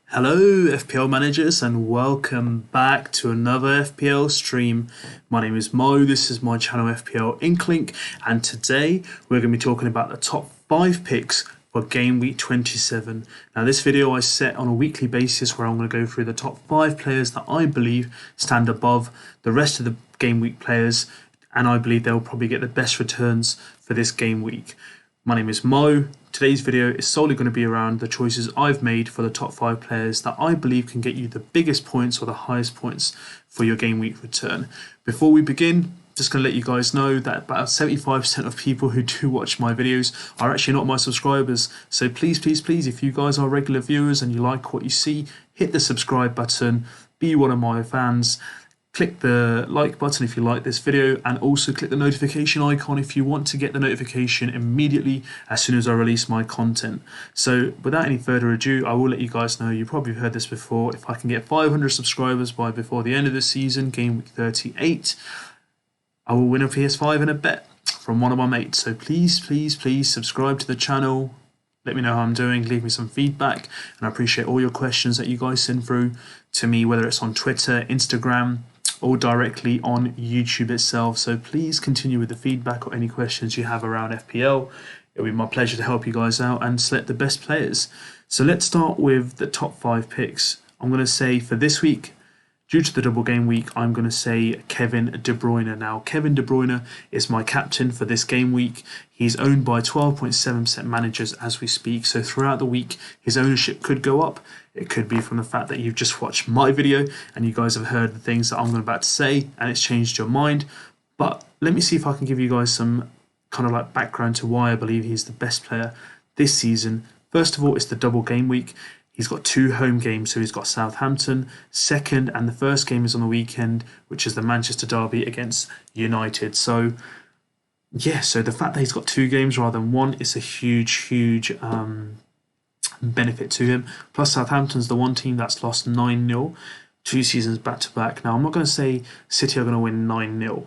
Hello, FPL managers, and welcome back to another FPL stream. My name is Mo. This is my channel FPL Inklink, and today we're going to be talking about the top 5 picks for Game Week 27. Now, this video I set on a weekly basis where I'm going to go through the top 5 players that I believe stand above the rest of the Game Week players, and I believe they'll probably get the best returns for this game week. My name is Mo. Today's video is solely going to be around the choices I've made for the top 5 players that I believe can get you the biggest points or the highest points for your game week return. Before we begin, just going to let you guys know that about 75% of people who do watch my videos are actually not my subscribers. So please, if you guys are regular viewers and you like what you see, hit the subscribe button, be one of my fans. Click the like button if you like this video, and also click the notification icon if you want to get the notification immediately as soon as I release my content. So without any further ado, I will let you guys know, you probably heard this before, if I can get 500 subscribers before the end of the season, game week 38, I will win a PS5 in a bet from one of my mates. So please subscribe to the channel. Let me know how I'm doing, leave me some feedback, and I appreciate all your questions that you guys send through to me, whether it's on Twitter, Instagram, or directly on YouTube itself. So please continue with the feedback or any questions you have around FPL. It'll be my pleasure to help you guys out and select the best players. So let's start with the top 5 picks. I'm going to say for this week, due to the double game week, I'm going to say Kevin De Bruyne. Now, Kevin De Bruyne is my captain for this game week. He's owned by 12.7% managers as we speak. So throughout the week, his ownership could go up. It could be from the fact that you've just watched my video and you guys have heard the things that I'm about to say and it's changed your mind. But let me see if I can give you guys some kind of like background to why I believe he's the best player this season. First of all, it's the double game week. He's got 2 home games, so he's got Southampton second, and the first game is on the weekend, which is the Manchester derby against United. So yeah, so the fact that he's got 2 games rather than 1 is a huge benefit to him. Plus, Southampton's the one team that's lost 9-0 2 seasons back to back. Now, I'm not going to say City are going to win 9-0.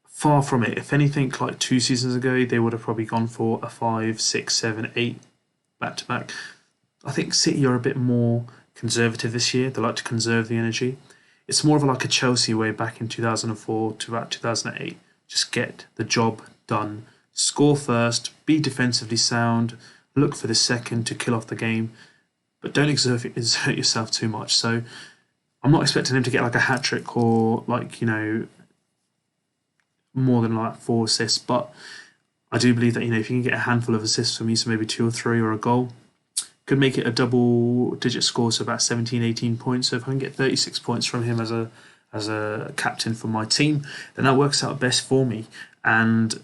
Far from it. If anything, like 2 seasons ago, they would have probably gone for a 5, 6, 7, 8 back to back. I think City are a bit more conservative this year. They like to conserve the energy. It's more of like a Chelsea way back in 2004 to about 2008. Just get the job done. Score first, be defensively sound, look for the second to kill off the game, but don't exert yourself too much. So I'm not expecting him to get like a hat-trick or like, more than like 4 assists, but I do believe that, if you can get a handful of assists from me, so maybe 2 or 3 or a goal, could make it a double-digit score, so about 17, 18 points. So if I can get 36 points from him as a captain for my team, then that works out best for me. And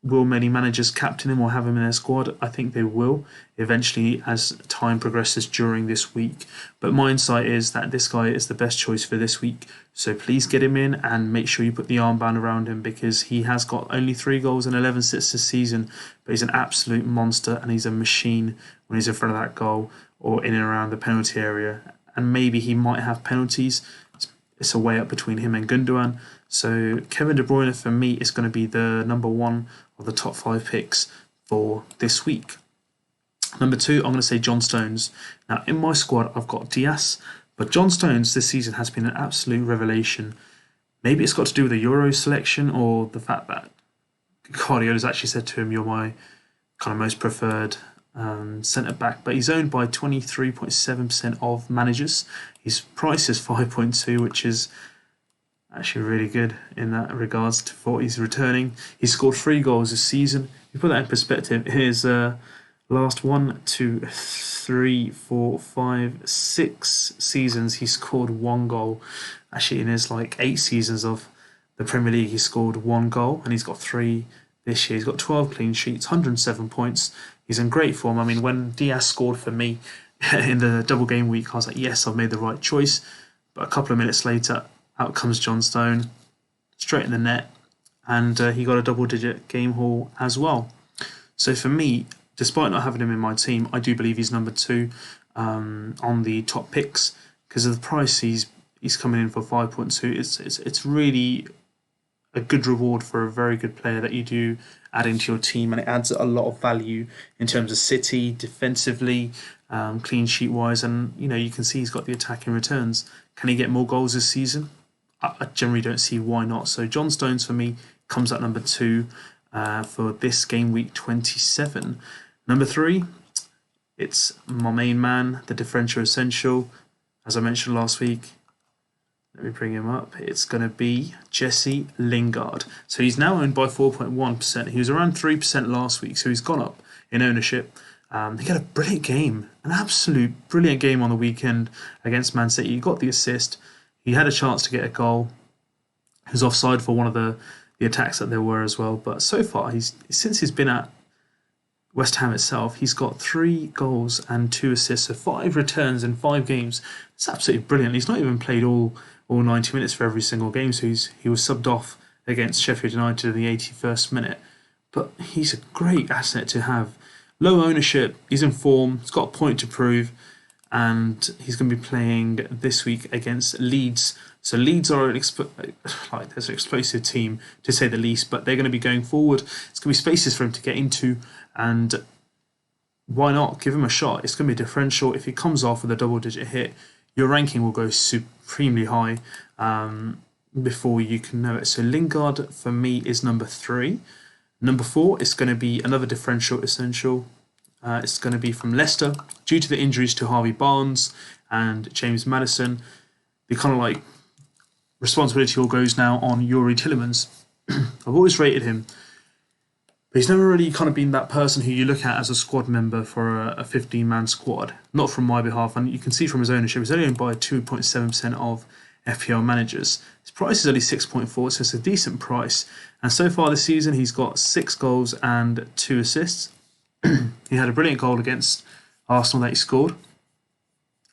will many managers captain him or have him in their squad? I think they will eventually as time progresses during this week. But my insight is that this guy is the best choice for this week. So please get him in and make sure you put the armband around him, because he has got only 3 goals and 11 assists this season. But he's an absolute monster and he's a machine when he's in front of that goal or in and around the penalty area. And maybe he might have penalties. It's a way up between him and Gundogan. So Kevin De Bruyne for me is going to be the number 1 of the top 5 picks for this week. Number 2, I'm going to say John Stones. Now in my squad I've got Diaz, but John Stones this season has been an absolute revelation. Maybe it's got to do with the Euro selection or the fact that Guardiola's actually said to him, "You're my kind of most preferred centre back," but he's owned by 23.7% of managers. His price is 5.2, which is actually really good in that regards to what he's returning. He's scored 3 goals this season. You put that in perspective, his last 1, 2, 3, 4, 5, 6 seasons he scored 1 goal. Actually, in his 8 seasons of the Premier League, he scored 1 goal, and he's got 3 this year. He's got 12 clean sheets, 107 points. He's in great form. I mean, when Diaz scored for me in the double game week, I was like, yes, I've made the right choice. But a couple of minutes later, out comes John Stone, straight in the net, and he got a double-digit game haul as well. So for me, despite not having him in my team, I do believe he's number 2 on the top picks because of the price he's coming in for 5.2. It's really a good reward for a very good player that you do add into your team, and it adds a lot of value in terms of City defensively. clean sheet wise, and you can see he's got the attacking returns. Can he get more goals this season? I generally don't see why not. So John Stones for me comes at number 2 for this game week 27. Number 3, it's my main man, the differential essential. As I mentioned last week, let me bring him up. It's going to be Yerry Lingard. So he's now owned by 4.1%. He was around 3% last week, so he's gone up in ownership. He had a brilliant game, an absolute brilliant game on the weekend against Man City. He got the assist. He had a chance to get a goal. He was offside for one of the attacks that there were as well. But so far, since he's been at West Ham itself, he's got 3 goals and 2 assists, so 5 returns in 5 games. It's absolutely brilliant. He's not even played all 90 minutes for every single game, so he was subbed off against Sheffield United in the 81st minute. But he's a great asset to have. Low ownership, he's in form, he's got a point to prove, and he's going to be playing this week against Leeds. So Leeds are there's an explosive team, to say the least, but they're going to be going forward. It's going to be spaces for him to get into, and why not give him a shot? It's going to be a differential. If he comes off with a double-digit hit, your ranking will go supremely high before you can know it. So Lingard, for me, is number 3. Number 4 is going to be another differential essential. It's going to be from Leicester. Due to the injuries to Harvey Barnes and James Maddison, the kind of responsibility all goes now on Youri Tielemans. I've always rated him, but he's never really kind of been that person who you look at as a squad member for a 15-man squad. Not from my behalf, and you can see from his ownership, he's only owned by 2.7% of FPL managers. His price is only 6.4, so it's a decent price. And so far this season, he's got 6 goals and 2 assists. He had a brilliant goal against Arsenal that he scored.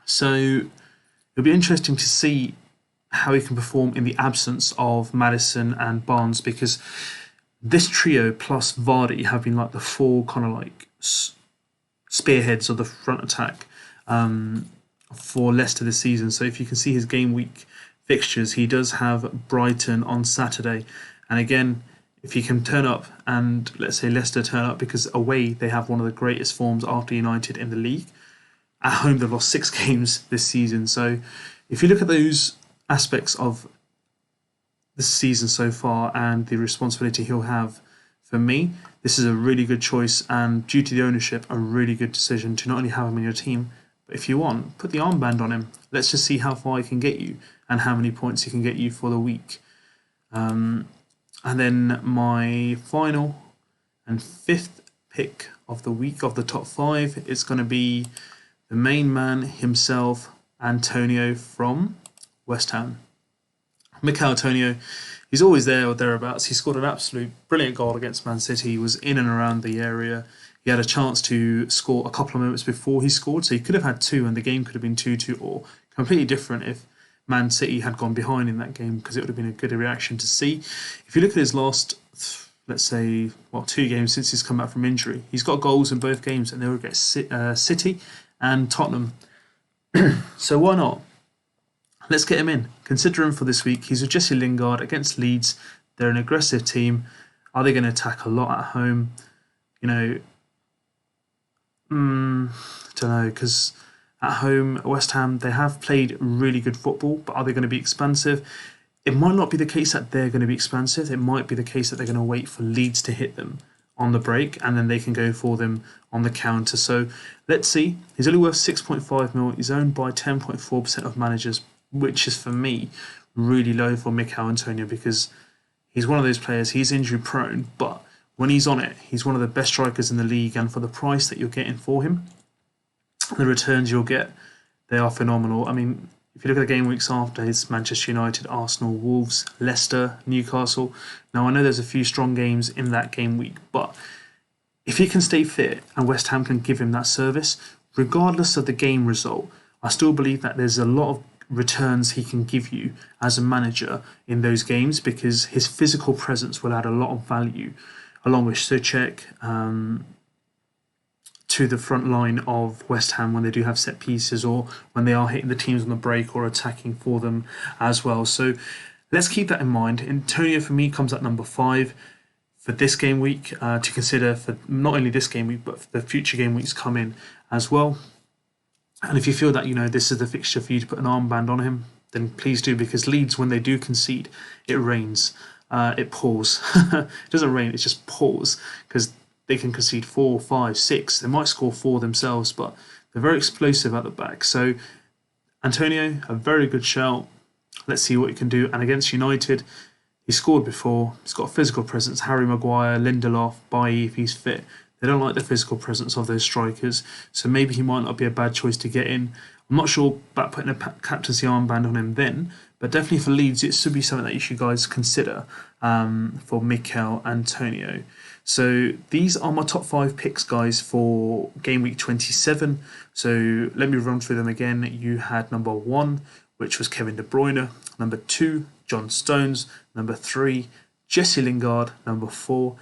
So it'll be interesting to see how he can perform in the absence of Maddison and Barnes, because this trio plus Vardy have been the 4 kind of spearheads of the front attack for Leicester this season. So if you can see his game week fixtures, he does have Brighton on Saturday, and again, if he can turn up, and let's say Leicester turn up, because away they have one of the greatest forms after United in the league. At home they've lost 6 games this season. So if you look at those aspects of this season so far and the responsibility he'll have, for me, this is a really good choice, and due to the ownership, a really good decision to not only have him in your team, but if you want, put the armband on him. Let's just see how far he can get you and how many points he can get you for the week. And then my final and 5th pick of the week of the top 5 is going to be the main man himself, Antonio from West Ham. Michail Antonio, he's always there or thereabouts. He scored an absolute brilliant goal against Man City. He was in and around the area. He had a chance to score a couple of moments before he scored, so he could have had 2 and the game could have been 2-2, or completely different if Man City had gone behind in that game, because it would have been a good reaction to see. If you look at his last, let's say, 2 games since he's come back from injury, he's got goals in both games, and they were against City and Tottenham. So why not? Let's get him in. Consider him for this week. He's with Yerry Lingard against Leeds. They're an aggressive team. Are they going to attack a lot at home? Don't know, because at home, West Ham, they have played really good football, but are they going to be expansive? It might not be the case that they're going to be expansive. It might be the case that they're going to wait for Leeds to hit them on the break, and then they can go for them on the counter. So let's see. He's only worth 6.5 mil. He's owned by 10.4% of managers, which is, for me, really low for Michail Antonio, because he's one of those players, he's injury prone, but when he's on it, he's one of the best strikers in the league, and for the price that you're getting for him, the returns you'll get, they are phenomenal. I mean, if you look at the game weeks after, it's Manchester United, Arsenal, Wolves, Leicester, Newcastle. Now, I know there's a few strong games in that game week, but if he can stay fit and West Ham can give him that service, regardless of the game result, I still believe that there's a lot of returns he can give you as a manager in those games, because his physical presence will add a lot of value, along with Souček, to the front line of West Ham when they do have set pieces, or when they are hitting the teams on the break or attacking for them as well. So let's keep that in mind. Antonio, for me, comes at number 5 for this game week, to consider for not only this game week, but for the future game weeks coming as well. And if you feel that, this is the fixture for you to put an armband on him, then please do, because Leeds, when they do concede, it rains. It pours. It doesn't rain, it just pours, because they can concede 4, 5, 6. They might score 4 themselves, but they're very explosive at the back. So Antonio, a very good shout. Let's see what he can do. And against United, he scored before. He's got a physical presence. Harry Maguire, Lindelof, Bailly, if he's fit. They don't like the physical presence of those strikers, so maybe he might not be a bad choice to get in. I'm not sure about putting a captaincy armband on him then, but definitely for Leeds, it should be something that you should guys consider for Michail Antonio. So these are my top 5 picks, guys, for Game Week 27. So let me run through them again. You had number 1, which was Kevin De Bruyne. Number 2, John Stones. Number 3, Jesse Lingard. Number 4,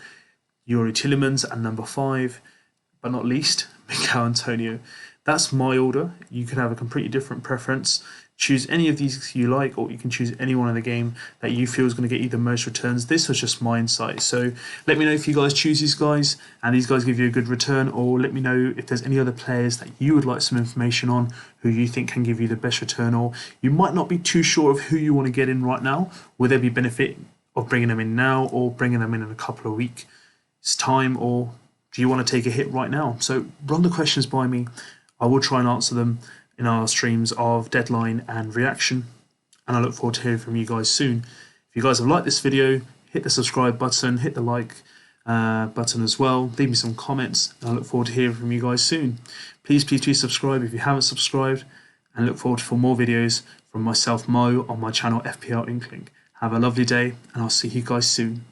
Youri Tielemans, and number 5, but not least, Michail Antonio. That's my order. You could have a completely different preference. Choose any of these you like, or you can choose any one in the game that you feel is going to get you the most returns. This was just my insight. So let me know if you guys choose these guys and these guys give you a good return, or let me know if there's any other players that you would like some information on who you think can give you the best return, or you might not be too sure of who you want to get in right now. Will there be benefit of bringing them in now or bringing them in a couple of weeks? It's time, or do you want to take a hit right now? So run the questions by me. I will try and answer them in our streams of deadline and reaction, and I look forward to hearing from you guys soon. If you guys have liked this video, hit the subscribe button, hit the like button as well. Leave me some comments, and I look forward to hearing from you guys soon. Please subscribe if you haven't subscribed, and look forward for more videos from myself, Mo, on my channel FPL Inkling. Have a lovely day, and I'll see you guys soon.